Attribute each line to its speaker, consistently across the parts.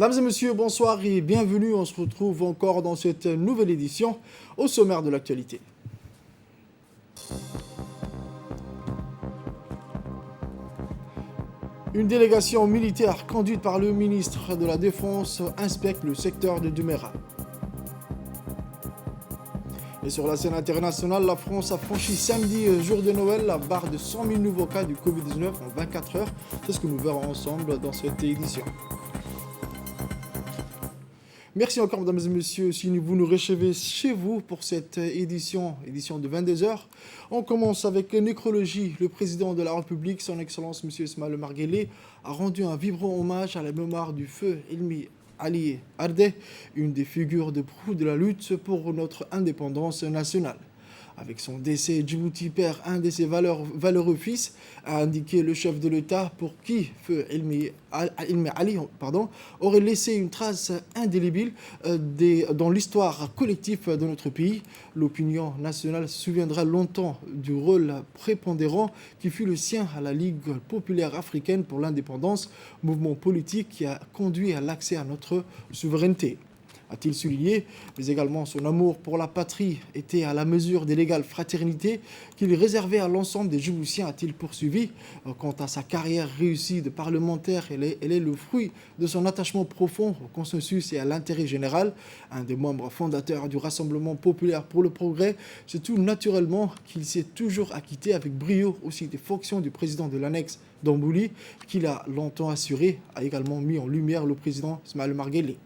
Speaker 1: Mesdames et messieurs, bonsoir et bienvenue. On se retrouve encore dans cette nouvelle édition au sommaire de l'actualité. Une délégation militaire conduite par le ministre de la Défense inspecte le secteur de Doumera. Et sur la scène internationale, la France a franchi samedi, jour de Noël, la barre de 100 000 nouveaux cas du Covid-19 en 24 heures. C'est ce que nous verrons ensemble dans cette édition. Merci encore, mesdames et messieurs, si vous nous recevez chez vous pour cette édition de 22h. On commence avec nécrologie. Le président de la République, son Excellence M. Ismaël Omar Guelleh, a rendu un vibrant hommage à la mémoire du feu Hilmi Ali Ardeh, une des figures de proue de la lutte pour notre indépendance nationale. Avec son décès, Djibouti perd un de ses valeureux fils, a indiqué le chef de l'État, pour qui feu Hilmi Ali aurait laissé une trace indélébile dans l'histoire collective de notre pays. L'opinion nationale se souviendra longtemps du rôle prépondérant qui fut le sien à la Ligue populaire africaine pour l'indépendance, mouvement politique qui a conduit à l'accès à notre souveraineté. A-t-il souligné, mais également son amour pour la patrie était à la mesure des légales fraternités qu'il réservait à l'ensemble des Djiboutiens, a-t-il poursuivi. Quant à sa carrière réussie de parlementaire, elle est le fruit de son attachement profond au consensus et à l'intérêt général. Un des membres fondateurs du Rassemblement populaire pour le progrès, c'est tout naturellement qu'il s'est toujours acquitté avec brio aussi des fonctions du président de l'annexe d'Ambouli, qu'il a longtemps assuré, a également mis en lumière le président Ismaël Omar Guelleh.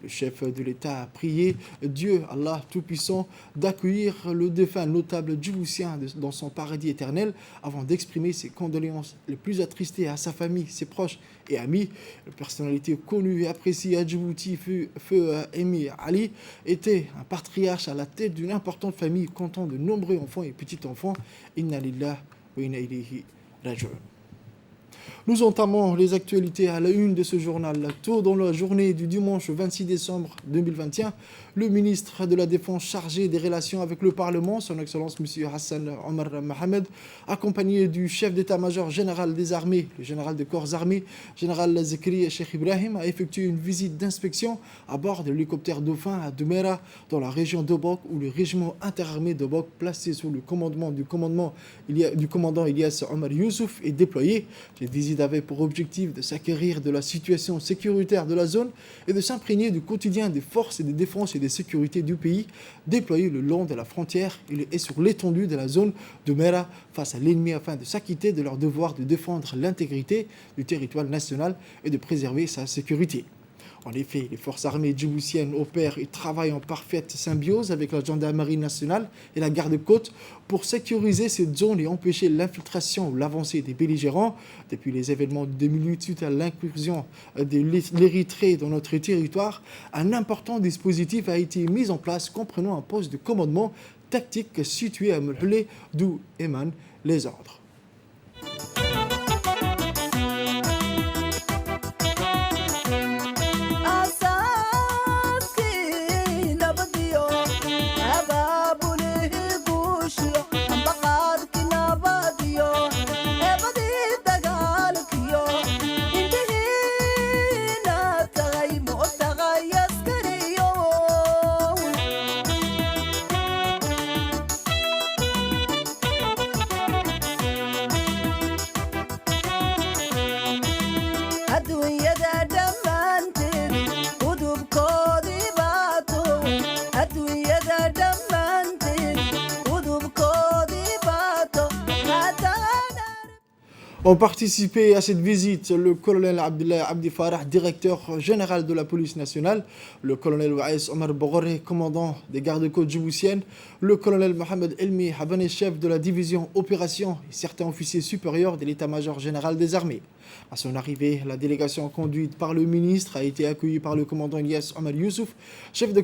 Speaker 1: Le chef de l'État a prié Dieu, Allah Tout-Puissant, d'accueillir le défunt notable djiboutien dans son paradis éternel avant d'exprimer ses condoléances les plus attristées à sa famille, ses proches et amis. La personnalité connue et appréciée à Djibouti, feu Hilmi Ali, était un patriarche à la tête d'une importante famille comptant de nombreux enfants et petits-enfants. Inna lillahi wa inna ilayhi raji'un. Nous entamons les actualités à la une de ce journal. Tôt dans la journée du dimanche 26 décembre 2021, le ministre de la Défense chargé des relations avec le Parlement, son Excellence M. Hassan Omar Mohamed, accompagné du chef d'état-major général des armées, le général de corps armés, général Zekri Cheikh Ibrahim, a effectué une visite d'inspection à bord de l'hélicoptère Dauphin à Doumera, dans la région d'Obok, où le régiment interarmé d'Obok, placé sous le commandement du commandant Ilyas Omar Youssouf, est déployé. Cette visite avait pour objectif de s'acquérir de la situation sécuritaire de la zone et de s'imprégner du quotidien des forces de défense et de sécurité du pays déployées le long de la frontière et sur l'étendue de la zone de Mera face à l'ennemi afin de s'acquitter de leur devoir de défendre l'intégrité du territoire national et de préserver sa sécurité. En effet, les forces armées djiboutiennes opèrent et travaillent en parfaite symbiose avec la gendarmerie nationale et la garde-côte pour sécuriser cette zone et empêcher l'infiltration ou l'avancée des belligérants. Depuis les événements de 2008 suite à l'incursion de l'Érythrée dans notre territoire, un important dispositif a été mis en place comprenant un poste de commandement tactique situé à Mlhulé, d'où émanent les ordres. Ont participé à cette visite le colonel Abdullah Abdi Farah, directeur général de la police nationale, le colonel Waïs Omar Bogoré, commandant des gardes-côtes djiboutiennes, le colonel Mohamed Elmi Habane, chef de la division opération, et certains officiers supérieurs de l'état-major général des armées. À son arrivée, la délégation conduite par le ministre a été accueillie par le commandant Ilyas Omar Youssouf, chef de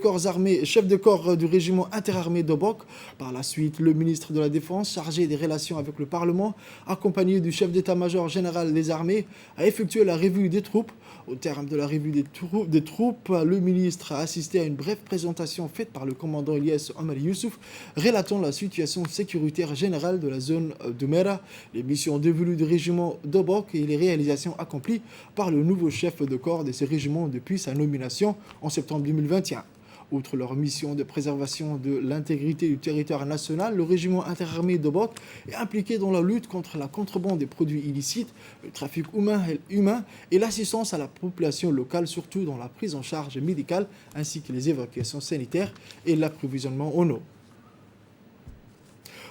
Speaker 1: corps du régiment interarmé d'Obok. Par la suite, le ministre de la Défense, chargé des relations avec le Parlement, accompagné du chef d'état-major général des armées, a effectué la revue des troupes. Au terme de la revue des troupes, le ministre a assisté à une brève présentation faite par le commandant Ilyas Omar Youssouf, relatant la situation sécuritaire générale de la zone de Mera, les missions dévolues du régiment d'Obok et les réalisations accomplies par le nouveau chef de corps de ce régiment depuis sa nomination en septembre 2021. Outre leur mission de préservation de l'intégrité du territoire national, le régiment interarmé de Bok est impliqué dans la lutte contre la contrebande des produits illicites, le trafic humain et l'assistance à la population locale, surtout dans la prise en charge médicale ainsi que les évacuations sanitaires et l'approvisionnement en eau.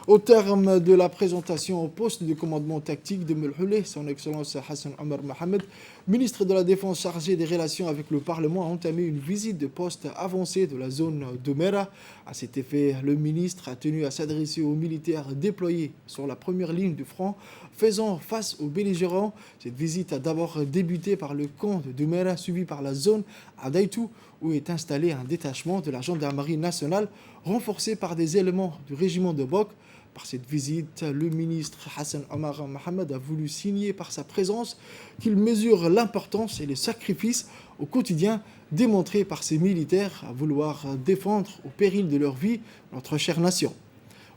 Speaker 1: Au terme de la présentation au poste de commandement tactique de Melhoulé, son Excellence Hassan Omar Mohamed, ministre de la Défense chargé des relations avec le Parlement, a entamé une visite de poste avancée de la zone de Mera. À cet effet, le ministre a tenu à s'adresser aux militaires déployés sur la première ligne du front, faisant face aux belligérants. Cette visite a d'abord débuté par le camp de Mera, suivi par la zone à Daïtou, où est installé un détachement de la gendarmerie nationale, renforcé par des éléments du régiment de Bok. Par cette visite, le ministre Hassan Omar Mohamed a voulu signer par sa présence qu'il mesure l'importance et les sacrifices au quotidien démontrés par ces militaires à vouloir défendre au péril de leur vie notre chère nation.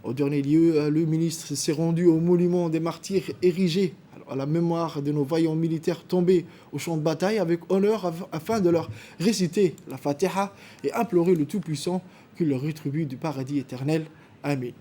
Speaker 1: Au dernier lieu, le ministre s'est rendu au monument des martyrs érigé à la mémoire de nos vaillants militaires tombés au champ de bataille avec honneur afin de leur réciter la Fatiha et implorer le Tout-Puissant qu'il leur rétribue du paradis éternel. Amen.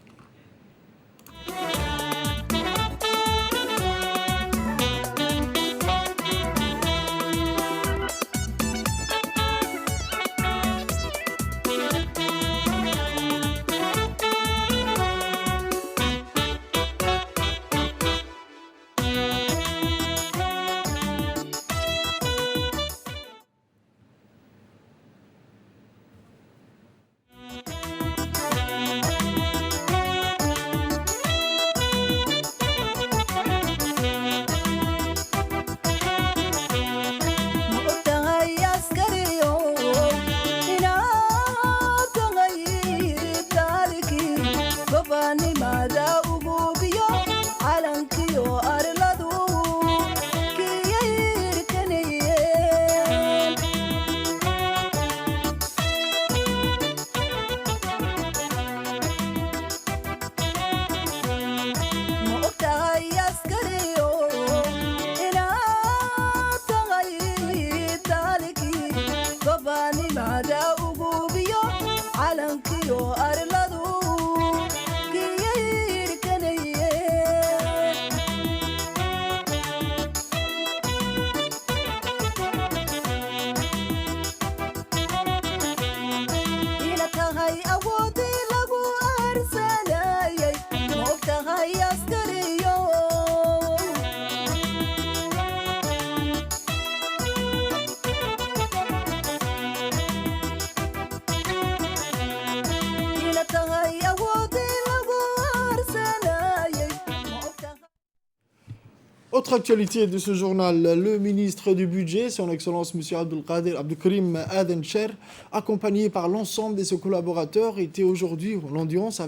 Speaker 1: Autre actualité de ce journal, le ministre du Budget, son Excellence M. Abdelkarim Aden Cher, accompagné par l'ensemble de ses collaborateurs, était aujourd'hui en audience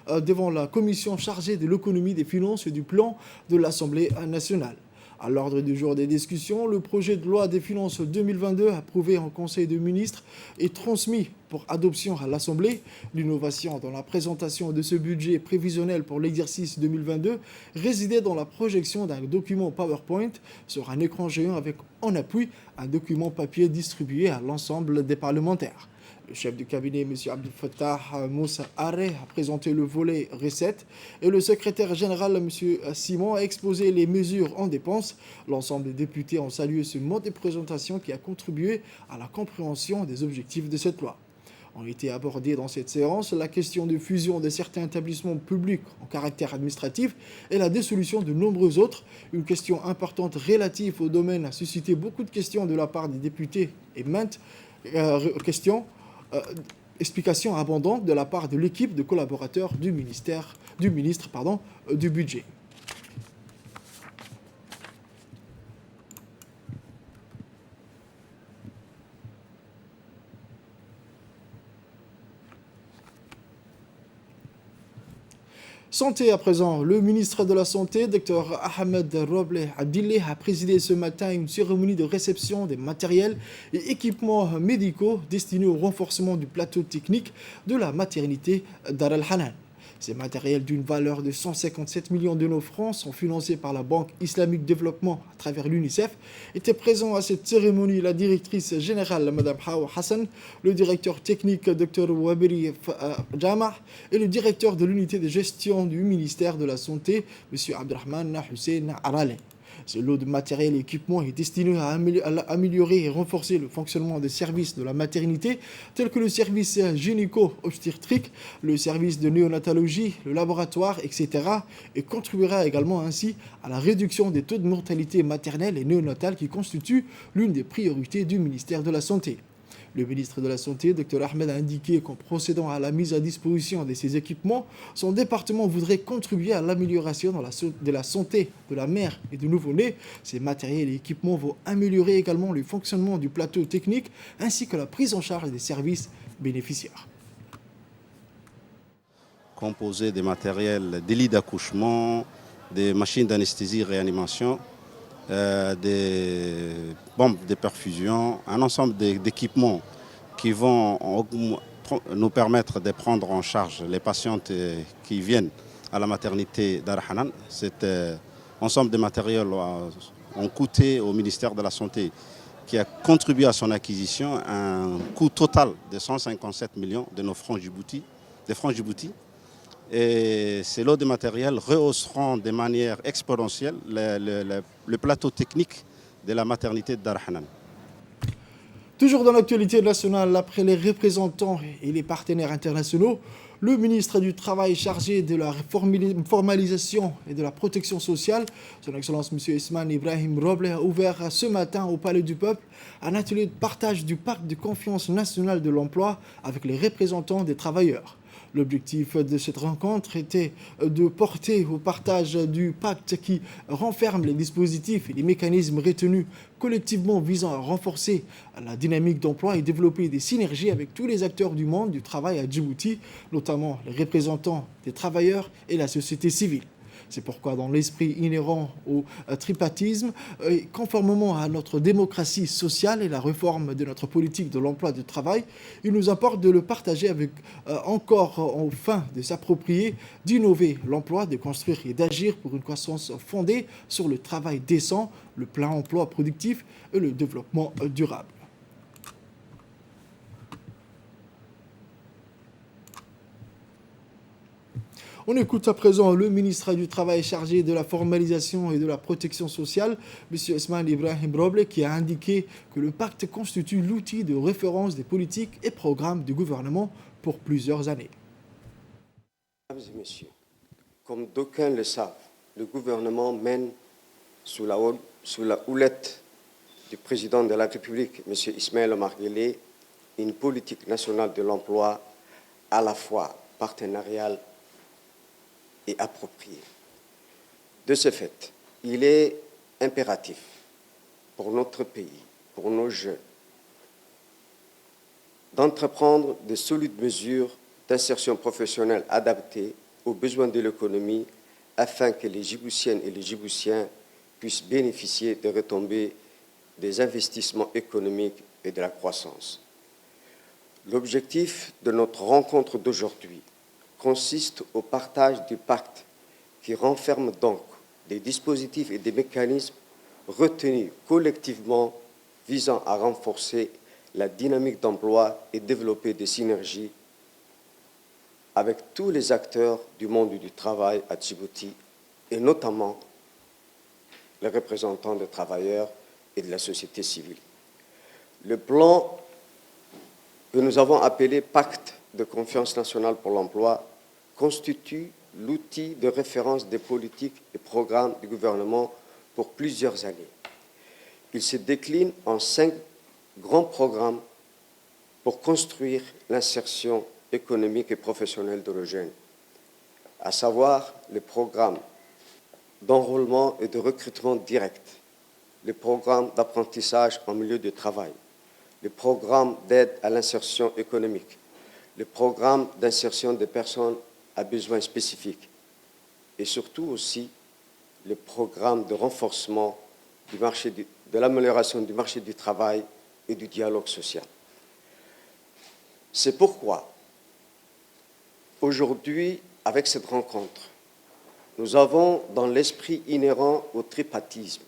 Speaker 1: devant la commission chargée de l'économie, des finances et du plan de l'Assemblée nationale. À l'ordre du jour des discussions, le projet de loi des finances 2022 approuvé en Conseil des ministres est transmis pour adoption à l'Assemblée. L'innovation dans la présentation de ce budget prévisionnel pour l'exercice 2022 résidait dans la projection d'un document PowerPoint sur un écran géant avec en appui un document papier distribué à l'ensemble des parlementaires. Le chef du cabinet, M. Abdel Fattah Moussa Aré, a présenté le volet recettes et le secrétaire général, M. Simon, a exposé les mesures en dépenses. L'ensemble des députés ont salué ce mode de présentation qui a contribué à la compréhension des objectifs de cette loi. Ont été abordées dans cette séance la question de fusion de certains établissements publics en caractère administratif et la dissolution de nombreux autres. Une question importante relative au domaine a suscité beaucoup de questions de la part des députés et maintes explications abondantes de la part de l'équipe de collaborateurs du ministre du Budget. Santé à présent. Le ministre de la Santé, Dr Ahmed Roble Abdillah, a présidé ce matin une cérémonie de réception des matériels et équipements médicaux destinés au renforcement du plateau technique de la maternité Dar al-Hanan. Ces matériels d'une valeur de 157 millions de nos francs sont financés par la Banque islamique développement à travers l'UNICEF. Étaient présents à cette cérémonie la directrice générale, Mme Hawa Hassan, le directeur technique, Dr Wabiri Jama, et le directeur de l'unité de gestion du ministère de la Santé, M. Abdelrahman Hussein Arale. Ce lot de matériel et équipement est destiné à améliorer et renforcer le fonctionnement des services de la maternité, tels que le service gynéco-obstétrique, le service de néonatologie, le laboratoire, etc., et contribuera également ainsi à la réduction des taux de mortalité maternelle et néonatale qui constituent l'une des priorités du ministère de la Santé. Le ministre de la Santé, Dr Ahmed, a indiqué qu'en procédant à la mise à disposition de ces équipements, son département voudrait contribuer à l'amélioration de la santé de la mère et du nouveau-né. Ces matériels et équipements vont améliorer également le fonctionnement du plateau technique ainsi que la prise en charge des services bénéficiaires.
Speaker 2: Composé des matériels, des lits d'accouchement, des machines d'anesthésie-réanimation, des bombes de perfusion, un ensemble d'équipements qui vont nous permettre de prendre en charge les patientes qui viennent à la maternité d'Ar-Hanan. Cet ensemble de matériels ont coûté au ministère de la Santé, qui a contribué à son acquisition, un coût total de 157 millions de nos francs Djibouti, Et ces lots de matériel rehausseront de manière exponentielle le plateau technique de la maternité de Dar-Hanan.
Speaker 1: Toujours dans l'actualité nationale, après les représentants et les partenaires internationaux, le ministre du Travail chargé de la formalisation et de la protection sociale, son Excellence M. Ismaël Ibrahim Roble, a ouvert ce matin au Palais du Peuple un atelier de partage du pacte de confiance nationale de l'emploi avec les représentants des travailleurs. L'objectif de cette rencontre était de porter au partage du pacte qui renferme les dispositifs et les mécanismes retenus collectivement visant à renforcer la dynamique d'emploi et développer des synergies avec tous les acteurs du monde du travail à Djibouti, notamment les représentants des travailleurs et la société civile. C'est pourquoi, dans l'esprit inhérent au tripartisme, et conformément à notre démocratie sociale et la réforme de notre politique de l'emploi et du travail, il nous importe de le partager avec encore enfin de s'approprier, d'innover l'emploi, de construire et d'agir pour une croissance fondée sur le travail décent, le plein emploi productif et le développement durable. On écoute à présent le ministre du Travail chargé de la formalisation et de la protection sociale, M. Ismaël Ibrahim Roble, qui a indiqué que le pacte constitue l'outil de référence des politiques et programmes du gouvernement pour plusieurs années.
Speaker 3: Mesdames et messieurs, comme d'aucuns le savent, le gouvernement mène sous la houlette du président de la République, M. Ismaël Omar Guelleh, une politique nationale de l'emploi à la fois partenariale et approprié. De ce fait, il est impératif pour notre pays, pour nos jeunes, d'entreprendre de solides mesures d'insertion professionnelle adaptées aux besoins de l'économie afin que les Djiboutiennes et les Djiboutiens puissent bénéficier des retombées des investissements économiques et de la croissance. L'objectif de notre rencontre d'aujourd'hui consiste au partage du pacte qui renferme donc des dispositifs et des mécanismes retenus collectivement visant à renforcer la dynamique d'emploi et développer des synergies avec tous les acteurs du monde du travail à Djibouti et notamment les représentants des travailleurs et de la société civile. Le plan que nous avons appelé Pacte de confiance nationale pour l'emploi constitue l'outil de référence des politiques et programmes du gouvernement pour plusieurs années. Il se décline en 5 grands programmes pour construire l'insertion économique et professionnelle de nos jeunes, à savoir le programme d'enrôlement et de recrutement direct, le programme d'apprentissage en milieu de travail, le programme d'aide à l'insertion économique, le programme d'insertion des personnes à besoins spécifiques et surtout aussi le programme de renforcement de l'amélioration du marché du travail et du dialogue social. C'est pourquoi aujourd'hui avec cette rencontre, nous avons dans l'esprit inhérent au tripartisme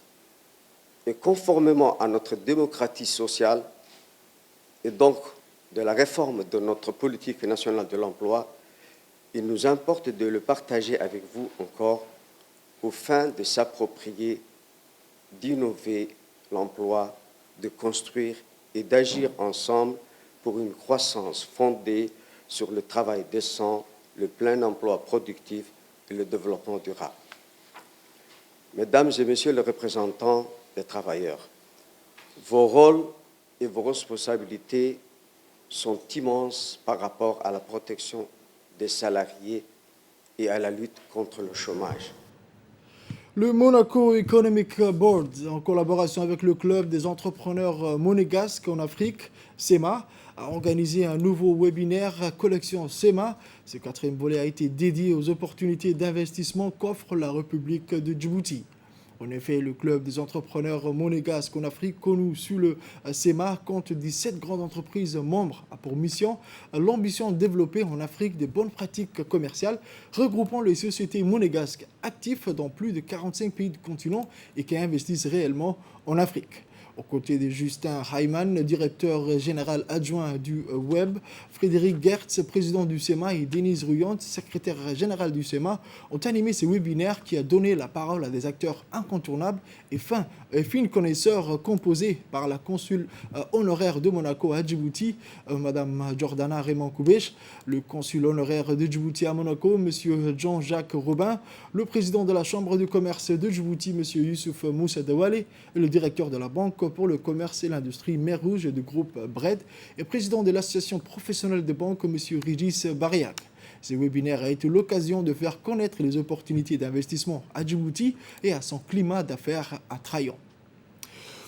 Speaker 3: et conformément à notre démocratie sociale et donc de la réforme de notre politique nationale de l'emploi, il nous importe de le partager avec vous encore aux fins de s'approprier, d'innover l'emploi, de construire et d'agir ensemble pour une croissance fondée sur le travail décent, le plein emploi productif et le développement durable. Mesdames et Messieurs les représentants des travailleurs, vos rôles et vos responsabilités sont immenses par rapport à la protection des salariés et à la lutte contre le chômage.
Speaker 1: Le Monaco Economic Board, en collaboration avec le Club des entrepreneurs monégasques en Afrique, SEMA, a organisé un nouveau webinaire Collection SEMA. Ce quatrième volet a été dédié aux opportunités d'investissement qu'offre la République de Djibouti. En effet, le Club des entrepreneurs monégasques en Afrique, connu sous le SEMA, compte 17 grandes entreprises membres, a pour mission l'ambition de développer en Afrique des bonnes pratiques commerciales, regroupant les sociétés monégasques actives dans plus de 45 pays du continent et qui investissent réellement en Afrique. Aux côtés de Justin Hyman, directeur général adjoint du Web, Frédéric Gertz, président du SEMA, et Denise Ruyant, secrétaire générale du SEMA, ont animé ce webinaire qui a donné la parole à des acteurs incontournables et fines connaisseurs composés par la consul honoraire de Monaco à Djibouti, Madame Jordana Raymond Koubech, le consul honoraire de Djibouti à Monaco, Monsieur Jean-Jacques Robin, le président de la Chambre de commerce de Djibouti, Monsieur Youssouf Moussa Dawale, et le directeur de la Banque pour le commerce et l'industrie Mer Rouge du groupe BRED et président de l'association professionnelle des banques, M. Régis Bariac. Ce webinaire a été l'occasion de faire connaître les opportunités d'investissement à Djibouti et à son climat d'affaires attrayant.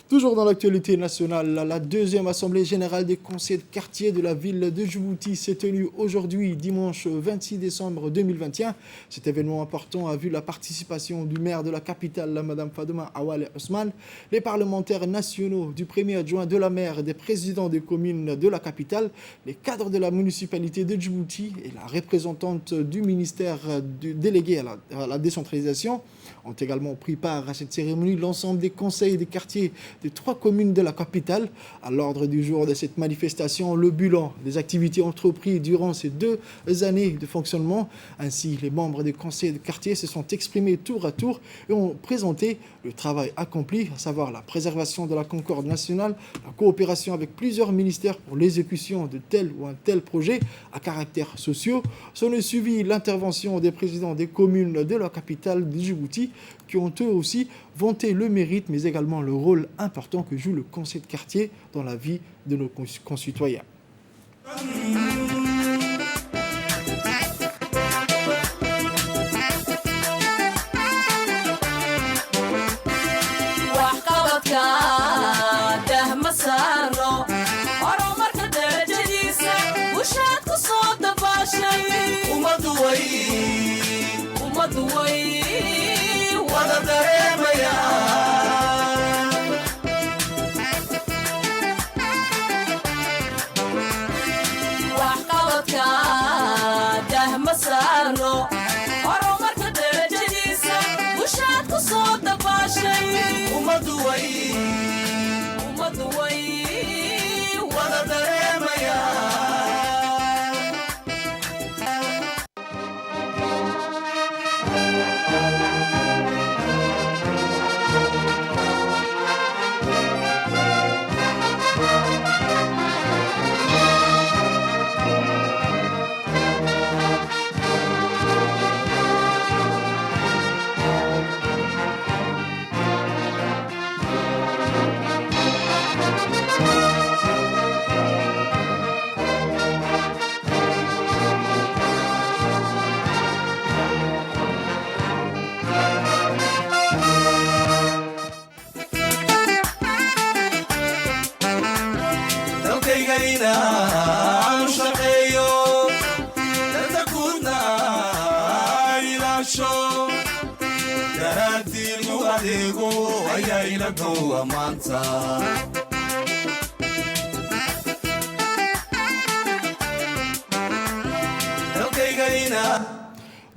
Speaker 1: Toujours dans l'actualité nationale, la deuxième assemblée générale des conseils de quartier de la ville de Djibouti s'est tenue aujourd'hui, dimanche 26 décembre 2021. Cet événement important a vu la participation du maire de la capitale, Mme Fadouma Awale Ousmane, les parlementaires nationaux, du premier adjoint de la maire, des présidents des communes de la capitale, les cadres de la municipalité de Djibouti et la représentante du ministère délégué à la décentralisation ont également pris part à cette cérémonie l'ensemble des conseils des quartiers des 3 communes de la capitale. À l'ordre du jour de cette manifestation, le bilan des activités entreprises durant ces 2 années de fonctionnement. Ainsi, les membres des conseils de quartier se sont exprimés tour à tour et ont présenté le travail accompli, à savoir la préservation de la concorde nationale, la coopération avec plusieurs ministères pour l'exécution de tel ou un tel projet à caractère social. S'en est suivi l'intervention des présidents des communes de la capitale de Djibouti, qui ont eux aussi vanté le mérite, mais également le rôle important que joue le conseil de quartier dans la vie de nos concitoyens.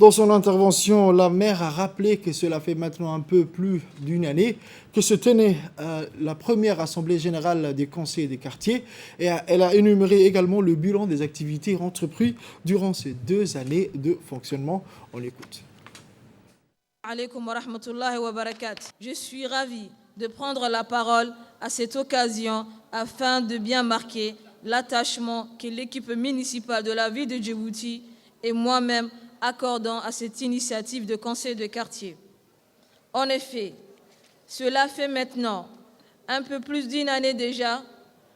Speaker 1: Dans son intervention, la maire a rappelé que cela fait maintenant un peu plus d'une année que se tenait la première assemblée générale des conseils des quartiers et elle a énuméré également le bilan des activités entreprises durant ces 2 années de fonctionnement. On écoute.
Speaker 4: Alaikum wa rahmatullahi wa barakatuh. Je suis ravie de prendre la parole à cette occasion afin de bien marquer l'attachement que l'équipe municipale de la ville de Djibouti et moi-même accordons à cette initiative de conseil de quartier. En effet, cela fait maintenant un peu plus d'une année déjà,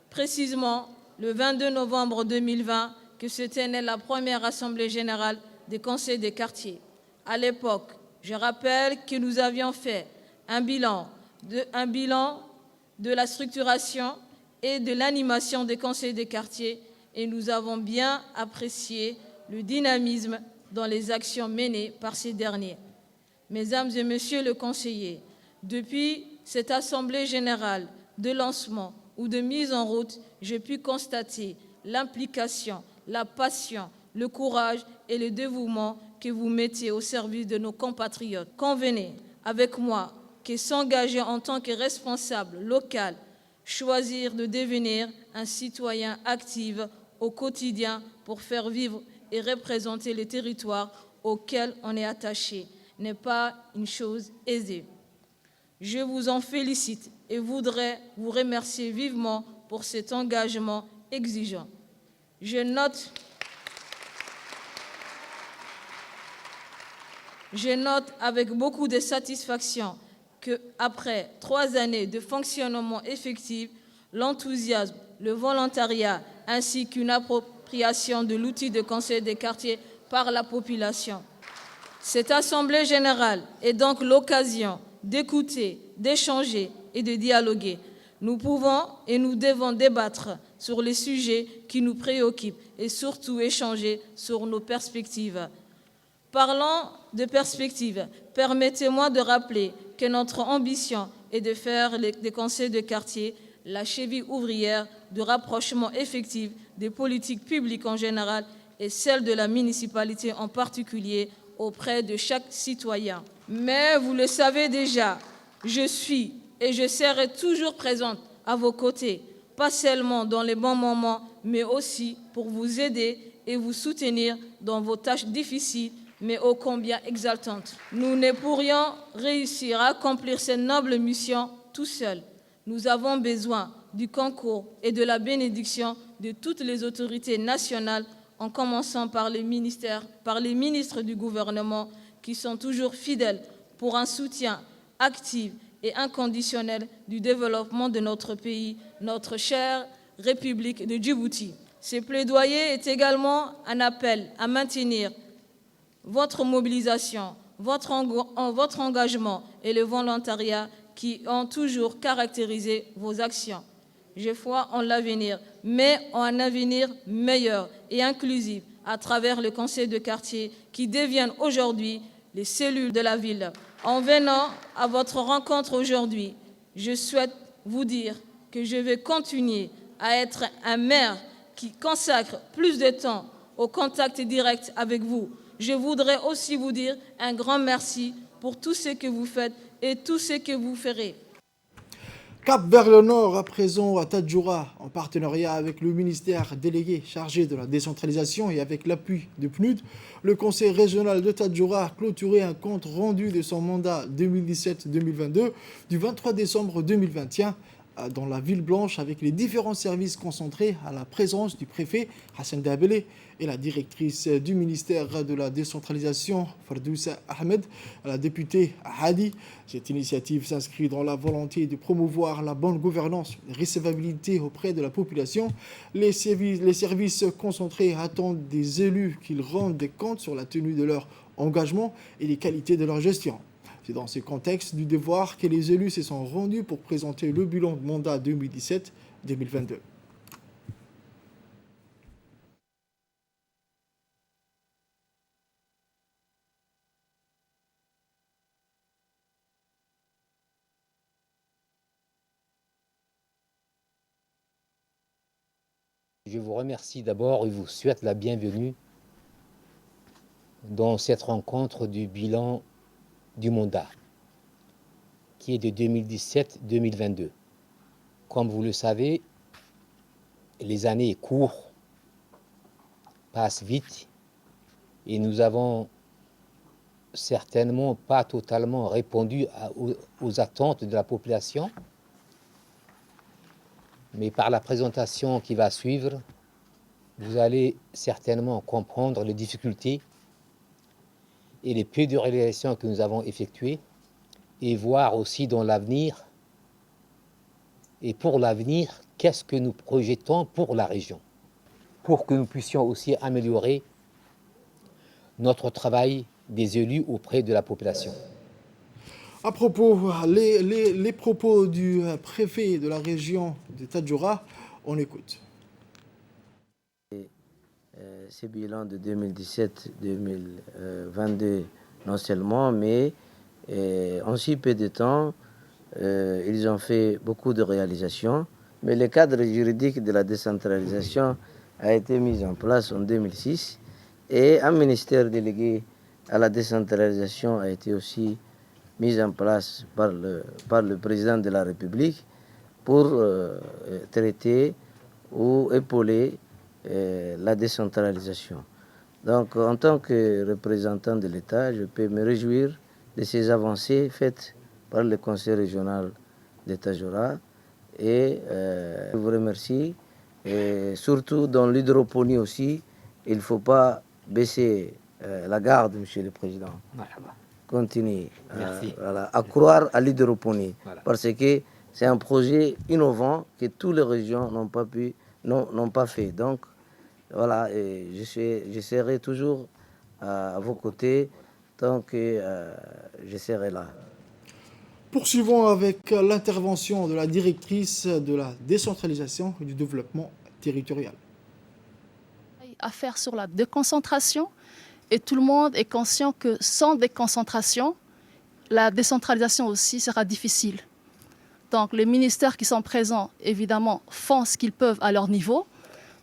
Speaker 4: précisément le 22 novembre 2020, que se tenait la première assemblée générale des conseils de quartier. À l'époque, je rappelle que nous avions fait un bilan de la structuration et de l'animation des conseils de quartier et nous avons bien apprécié le dynamisme dans les actions menées par ces derniers. Mesdames et messieurs les conseillers, depuis cette assemblée générale de lancement ou de mise en route, j'ai pu constater l'implication, la passion, le courage et le dévouement que vous mettez au service de nos compatriotes. Convenez avec moi que s'engager en tant que responsable local, choisir de devenir un citoyen actif au quotidien pour faire vivre et représenter les territoires auxquels on est attaché n'est pas une chose aisée. Je vous en félicite et voudrais vous remercier vivement pour cet engagement exigeant. Je note avec beaucoup de satisfaction qu'après 3 années de fonctionnement effectif, l'enthousiasme, le volontariat ainsi qu'une appropriation de l'outil de conseil des quartiers par la population. Cette Assemblée générale est donc l'occasion d'écouter, d'échanger et de dialoguer. Nous pouvons et nous devons débattre sur les sujets qui nous préoccupent et surtout échanger sur nos perspectives. Parlant de perspectives, permettez-moi de rappeler que notre ambition est de faire des conseils de quartier la cheville ouvrière de rapprochement effectif des politiques publiques en général et celle de la municipalité en particulier auprès de chaque citoyen. Mais vous le savez déjà, je suis et je serai toujours présente à vos côtés, pas seulement dans les bons moments, mais aussi pour vous aider et vous soutenir dans vos tâches difficiles, mais ô combien exaltantes. Nous ne pourrions réussir à accomplir cette noble mission tout seuls. Nous avons besoin du concours et de la bénédiction de toutes les autorités nationales, en commençant par les ministres du gouvernement qui sont toujours fidèles pour un soutien actif et inconditionnel du développement de notre pays, notre chère République de Djibouti. Ce plaidoyer est également un appel à maintenir votre mobilisation, votre engagement et le volontariat qui ont toujours caractérisé vos actions. J'ai foi en l'avenir, mais en un avenir meilleur et inclusif à travers le conseil de quartier qui deviennent aujourd'hui les cellules de la ville. En venant à votre rencontre aujourd'hui, je souhaite vous dire que je vais continuer à être un maire qui consacre plus de temps au contact direct avec vous. Je voudrais aussi vous dire un grand merci pour tout ce que vous faites et tout ce que vous ferez.
Speaker 1: Cap vers le nord, à présent à Tadjoura, en partenariat avec le ministère délégué chargé de la décentralisation et avec l'appui de PNUD, le conseil régional de Tadjoura a clôturé un compte rendu de son mandat 2017-2022 du 23 décembre 2021 dans la ville blanche avec les différents services concentrés à la présence du préfet Hassan Dabele et la directrice du ministère de la décentralisation Fardousa Ahmed, la députée Hadi. Cette initiative s'inscrit dans la volonté de promouvoir la bonne gouvernance et la recevabilité auprès de la population. Les services concentrés attendent des élus qu'ils rendent des comptes sur la tenue de leur engagement et les qualités de leur gestion. C'est dans ce contexte du devoir que les élus se sont rendus pour présenter le bilan de mandat 2017-2022.
Speaker 5: Je vous remercie d'abord et vous souhaite la bienvenue dans cette rencontre du bilan du mandat, qui est de 2017-2022. Comme vous le savez, les années courent, passent vite, et nous avons certainement pas totalement répondu aux attentes de la population, mais par la présentation qui va suivre, vous allez certainement comprendre les difficultés et les peu de réalisations que nous avons effectuées, et voir aussi dans l'avenir, et pour l'avenir, qu'est-ce que nous projetons pour la région, pour que nous puissions aussi améliorer notre travail des élus auprès de la population.
Speaker 1: À propos, les propos du préfet de la région de Tadjoura, on écoute.
Speaker 6: Ce bilan de 2017-2022, non seulement, mais en si peu de temps, ils ont fait beaucoup de réalisations. Mais le cadre juridique de la décentralisation a été mis en place en 2006 et un ministère délégué à la décentralisation a été aussi mis en place par le président de la République pour traiter ou épauler la décentralisation. Donc, en tant que représentant de l'État, je peux me réjouir de ces avancées faites par le Conseil régional de Tadjoura et je vous remercie. Et surtout dans l'hydroponie aussi, il ne faut pas baisser la garde, Monsieur le Président. Continuez à croire à l'hydroponie, parce que c'est un projet innovant que toutes les régions n'ont pas fait. Donc, voilà, et je serai toujours à vos côtés tant que je serai là.
Speaker 1: Poursuivons avec l'intervention de la directrice de la décentralisation et du développement territorial.
Speaker 7: À faire sur la déconcentration, et tout le monde est conscient que sans déconcentration, la décentralisation aussi sera difficile. Donc les ministères qui sont présents, évidemment, font ce qu'ils peuvent à leur niveau.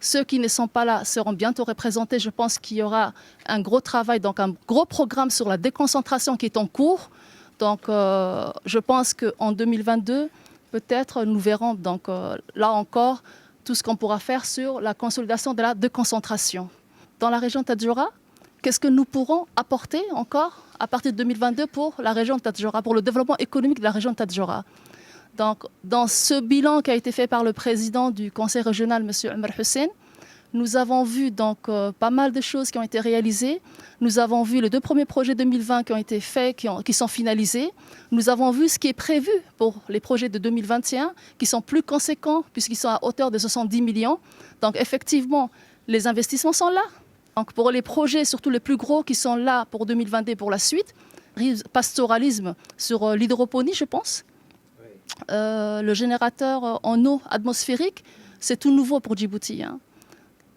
Speaker 7: Ceux qui ne sont pas là seront bientôt représentés. Je pense qu'il y aura un gros travail, donc un gros programme sur la déconcentration qui est en cours. Donc je pense qu'en 2022, peut-être nous verrons donc, là encore tout ce qu'on pourra faire sur la consolidation de la déconcentration. Dans la région de Tadjoura, qu'est-ce que nous pourrons apporter encore à partir de 2022 pour la région de Tadjoura, pour le développement économique de la région de Tadjoura? Donc, dans ce bilan qui a été fait par le président du conseil régional, M. Omar Hussein, nous avons vu donc, pas mal de choses qui ont été réalisées. Nous avons vu les 2 premiers projets 2020 qui ont été faits, qui sont finalisés. Nous avons vu ce qui est prévu pour les projets de 2021, qui sont plus conséquents, puisqu'ils sont à hauteur de 70 millions. Donc effectivement, les investissements sont là. Donc, pour les projets, surtout les plus gros, qui sont là pour 2022 et pour la suite, pastoralisme sur l'hydroponie, je pense. Le générateur en eau atmosphérique, c'est tout nouveau pour Djibouti. Hein.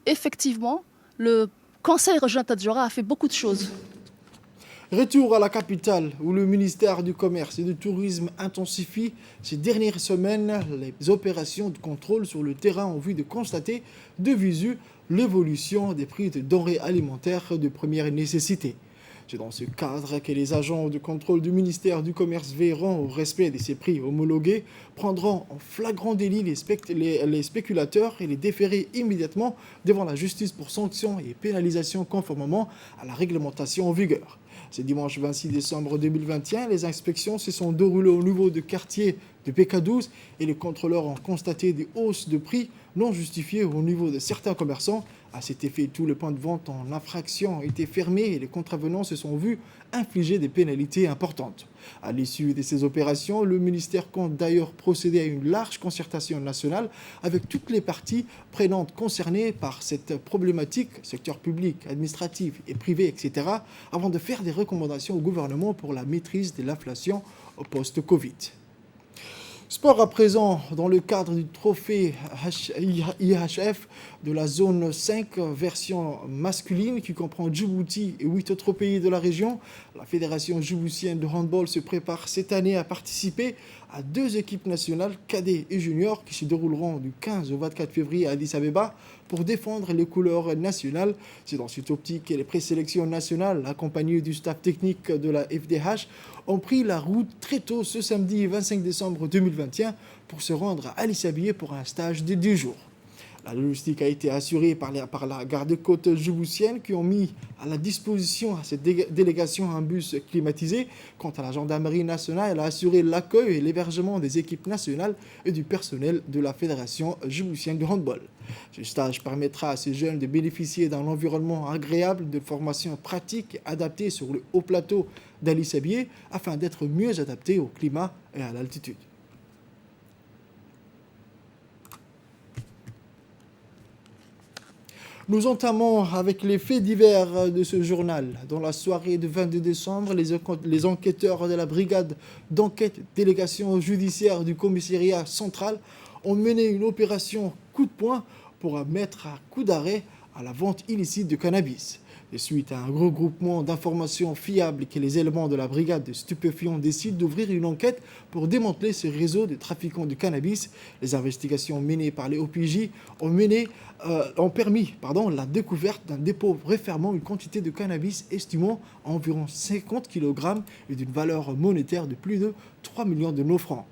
Speaker 7: Effectivement, le Conseil régional Tadjoura a fait beaucoup de choses.
Speaker 1: Retour à la capitale, où le ministère du Commerce et du Tourisme intensifie ces dernières semaines les opérations de contrôle sur le terrain en vue de constater de visu l'évolution des prix de denrées alimentaires de première nécessité. C'est dans ce cadre que les agents de contrôle du ministère du Commerce veilleront au respect de ces prix homologués, prendront en flagrant délit les spéculateurs et les déférer immédiatement devant la justice pour sanctions et pénalisations conformément à la réglementation en vigueur. Ce dimanche 26 décembre 2021, les inspections se sont déroulées au niveau de quartier de PK12 et les contrôleurs ont constaté des hausses de prix non justifiées au niveau de certains commerçants. À cet effet, tous les points de vente en infraction ont été fermés et les contravenants se sont vus infliger des pénalités importantes. À l'issue de ces opérations, le ministère compte d'ailleurs procéder à une large concertation nationale avec toutes les parties prenantes concernées par cette problématique, secteur public, administratif et privé, etc., avant de faire des recommandations au gouvernement pour la maîtrise de l'inflation post-Covid. Sport à présent, dans le cadre du trophée IHF de la zone 5, version masculine, qui comprend Djibouti et 8 autres pays de la région. La fédération djiboutienne de handball se prépare cette année à participer à 2 équipes nationales, cadets et juniors, qui se dérouleront du 15 au 24 février à Addis Abeba. pour défendre les couleurs nationales. C'est dans cette optique que les présélections nationales, accompagnées du staff technique de la FDH, ont pris la route très tôt ce samedi 25 décembre 2021 pour se rendre à Addis Abeba pour un stage de 2 jours. La logistique a été assurée par la garde-côte djiboutienne qui ont mis à la disposition à cette délégation un bus climatisé. Quant à la gendarmerie nationale, elle a assuré l'accueil et l'hébergement des équipes nationales et du personnel de la Fédération djiboutienne de handball. Ce stage permettra à ces jeunes de bénéficier d'un environnement agréable, de formation pratique adaptée sur le haut plateau d'Addis Abeba afin d'être mieux adaptés au climat et à l'altitude. Nous entamons avec les faits divers de ce journal. Dans la soirée du 22 décembre, les enquêteurs de la brigade d'enquête délégation judiciaire du commissariat central ont mené une opération coup de poing pour mettre un coup d'arrêt à la vente illicite de cannabis. Et suite à un regroupement d'informations fiables que les éléments de la brigade de stupéfiants décident d'ouvrir une enquête pour démanteler ce réseau de trafiquants de cannabis. Les investigations menées par les OPJ ont permis la découverte d'un dépôt refermant une quantité de cannabis estimant à environ 50 kg et d'une valeur monétaire de plus de 3 millions de nos francs.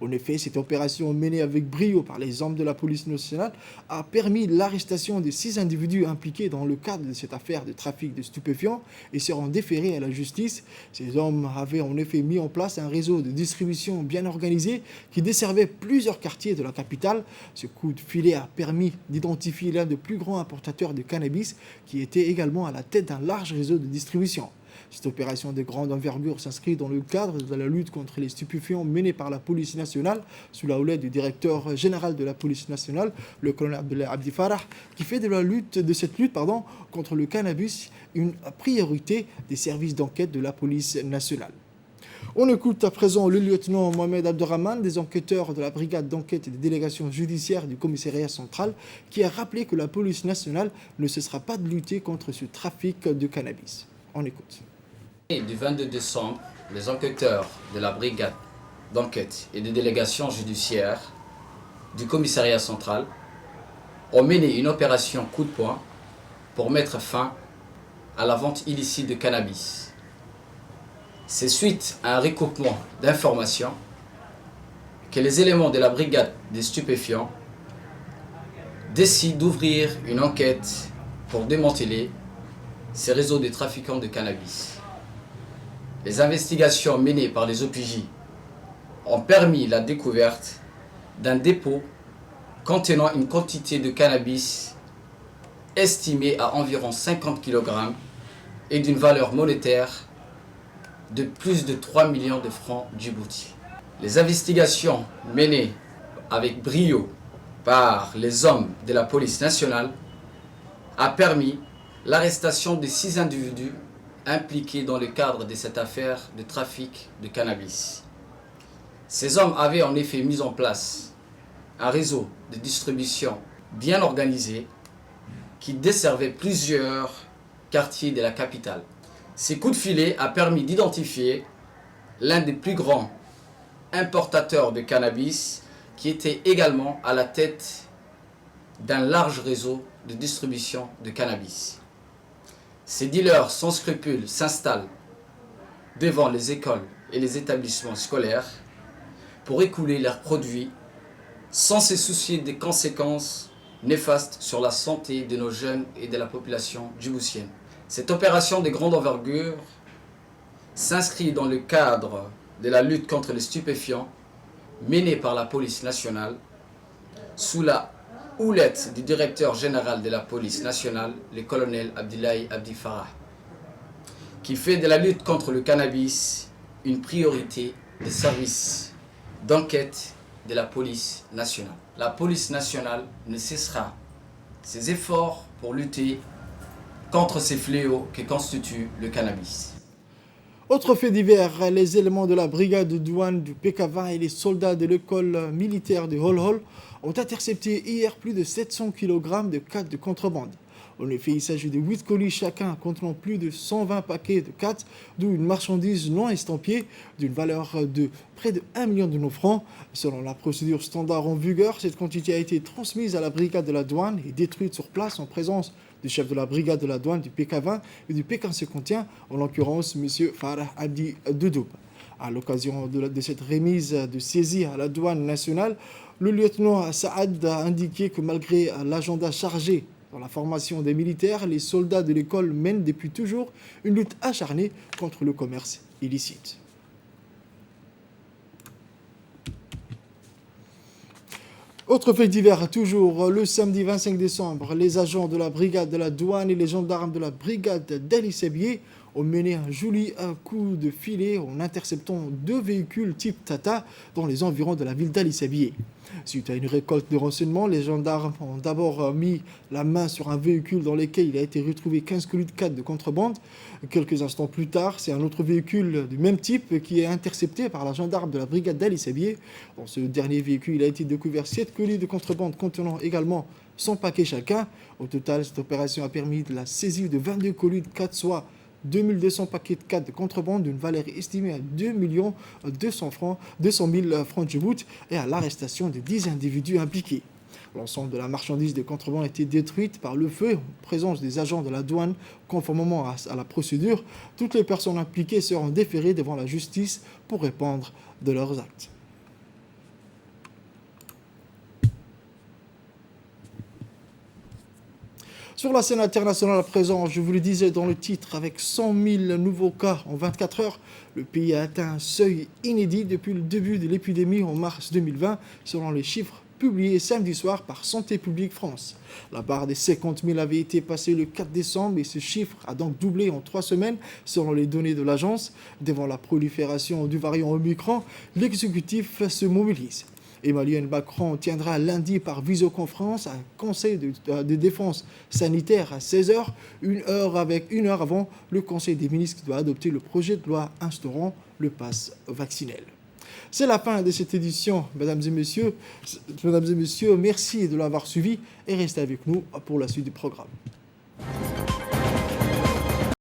Speaker 1: En effet, cette opération menée avec brio par les hommes de la police nationale a permis l'arrestation de 6 individus impliqués dans le cadre de cette affaire de trafic de stupéfiants et seront déférés à la justice. Ces hommes avaient en effet mis en place un réseau de distribution bien organisé qui desservait plusieurs quartiers de la capitale. Ce coup de filet a permis d'identifier l'un des plus grands importateurs de cannabis qui était également à la tête d'un large réseau de distribution. Cette opération de grande envergure s'inscrit dans le cadre de la lutte contre les stupéfiants menée par la police nationale sous la houlette du directeur général de la police nationale, le colonel Abdi Farah, qui fait de cette lutte contre le cannabis une priorité des services d'enquête de la police nationale. On écoute à présent le lieutenant Mohamed Abderrahman, des enquêteurs de la brigade d'enquête et des délégations judiciaires du commissariat central, qui a rappelé que la police nationale ne cessera pas de lutter contre ce trafic de cannabis. On écoute.
Speaker 8: Du 22 décembre, les enquêteurs de la brigade d'enquête et des délégations judiciaires du commissariat central ont mené une opération coup de poing pour mettre fin à la vente illicite de cannabis. C'est suite à un recoupement d'informations que les éléments de la brigade des stupéfiants décident d'ouvrir une enquête pour démanteler ces réseaux de trafiquants de cannabis. Les investigations menées par les OPJ ont permis la découverte d'un dépôt contenant une quantité de cannabis estimée à environ 50 kg et d'une valeur monétaire de plus de 3 millions de francs djibouti. Les investigations menées avec brio par les hommes de la police nationale a permis l'arrestation de 6 individus impliqués dans le cadre de cette affaire de trafic de cannabis. Ces hommes avaient en effet mis en place un réseau de distribution bien organisé qui desservait plusieurs quartiers de la capitale. Ces coups de filet a permis d'identifier l'un des plus grands importateurs de cannabis qui était également à la tête d'un large réseau de distribution de cannabis. Ces dealers sans scrupules s'installent devant les écoles et les établissements scolaires pour écouler leurs produits sans se soucier des conséquences néfastes sur la santé de nos jeunes et de la population djiboutienne. Cette opération de grande envergure s'inscrit dans le cadre de la lutte contre les stupéfiants menée par la police nationale sous la houlette du directeur général de la police nationale, le colonel Abdillahi Abdi Farah, qui fait de la lutte contre le cannabis une priorité des services d'enquête de la police nationale. La police nationale ne cessera ses efforts pour lutter contre ces fléaux que constitue le cannabis.
Speaker 1: Autre fait divers, les éléments de la brigade de douane du PK20 et les soldats de l'école militaire de Hol Hol ont intercepté hier plus de 700 kg de 4 de contrebande. En effet, il s'agit de 8 colis chacun contenant plus de 120 paquets de 4, d'où une marchandise non estampillée d'une valeur de près de 1 million de nos francs. Selon la procédure standard en vigueur, cette quantité a été transmise à la brigade de la douane et détruite sur place en présence du chef de la brigade de la douane du PK20 et du P1551, en l'occurrence M. Farah Abdi Doudoub. À l'occasion de cette remise de saisie à la douane nationale, le lieutenant Saad a indiqué que malgré l'agenda chargé dans la formation des militaires, les soldats de l'école mènent depuis toujours une lutte acharnée contre le commerce illicite. Autre fait divers, toujours le samedi 25 décembre, les agents de la brigade de la douane et les gendarmes de la brigade d'Ali Sebier ont mené un joli coup de filet en interceptant 2 véhicules type Tata dans les environs de la ville d'Ali Sebier. Suite à une récolte de renseignements, les gendarmes ont d'abord mis la main sur un véhicule dans lequel il a été retrouvé 15 colis de 4 de contrebande. Quelques instants plus tard, c'est un autre véhicule du même type qui est intercepté par la gendarme de la brigade d'Ali Sebier. Dans ce dernier véhicule, il a été découvert 7 colis de contrebande contenant également 100 paquets chacun. Au total, cette opération a permis de la saisie de 22 colis de 4, soit 2200 paquets de 4 de contrebande d'une valeur estimée à 2 200 000 francs de Djibouti et à l'arrestation de 10 individus impliqués. L'ensemble de la marchandise de contrebande a été détruite par le feu en présence des agents de la douane conformément à la procédure. Toutes les personnes impliquées seront déférées devant la justice pour répondre de leurs actes. Sur la scène internationale à présent, je vous le disais dans le titre, avec 100 000 nouveaux cas en 24 heures, le pays a atteint un seuil inédit depuis le début de l'épidémie en mars 2020, selon les chiffres publiés samedi soir par Santé publique France. La barre des 50 000 avait été passée le 4 décembre et ce chiffre a donc doublé en 3 semaines, selon les données de l'agence. Devant la prolifération du variant Omicron, l'exécutif se mobilise. Emmanuel Macron tiendra lundi par visioconférence un conseil de défense sanitaire à 16h, une heure avant le conseil des ministres qui doit adopter le projet de loi instaurant le pass vaccinal. C'est la fin de cette édition, mesdames et messieurs. Merci de l'avoir suivi et restez avec nous pour la suite du programme.